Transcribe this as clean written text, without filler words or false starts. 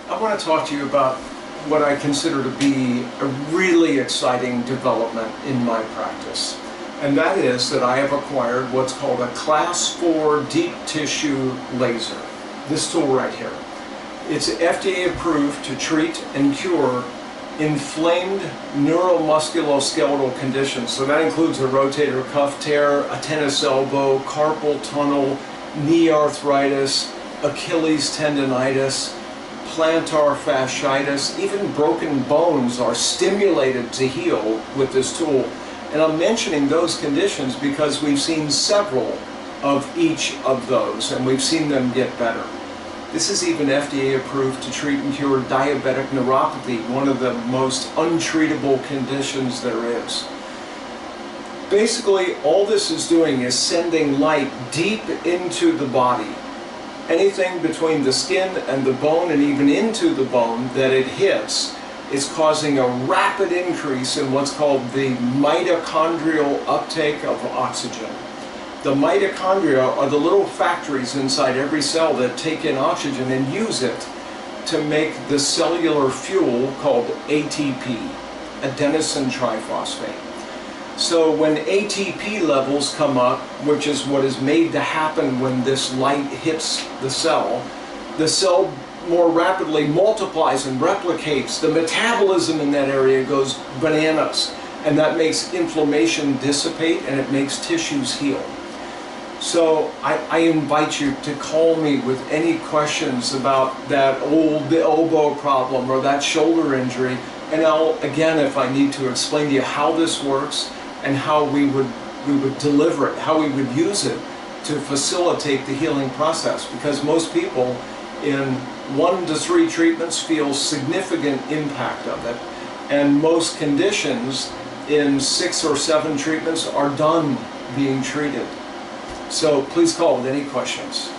I want to talk to you about what I consider to be a really exciting development in my practice. And that is that I have acquired what's called a Class 4 deep tissue laser. This tool right here. It's FDA approved to treat and cure inflamed neuromusculoskeletal conditions. So that includes a rotator cuff tear, a tennis elbow, carpal tunnel, knee arthritis, Achilles tendonitis, plantar fasciitis. Even broken bones are stimulated to heal with this tool. And I'm mentioning those conditions because we've seen several of each of those, and we've seen them get better. This is even FDA approved to treat and cure diabetic neuropathy, one of the most untreatable conditions there is. Basically, all this is doing is sending light deep into the body. Anything between the skin and the bone, and even into the bone that it hits, is causing a rapid increase in what's called the mitochondrial uptake of oxygen. The mitochondria are the little factories inside every cell that take in oxygen and use it to make the cellular fuel called ATP, adenosine triphosphate. So when ATP levels come up, which is what is made to happen when this light hits the cell more rapidly multiplies and replicates. The metabolism in that area goes bananas, and that makes inflammation dissipate and it makes tissues heal. So I invite you to call me with any questions about that old elbow problem or that shoulder injury, and I'll, again, if I need to, explain to you how this works and how we would deliver it, how we would use it to facilitate the healing process, because most people in 1 to 3 treatments feel significant impact of it, and most conditions in 6 or 7 treatments are done being treated. So please call with any questions.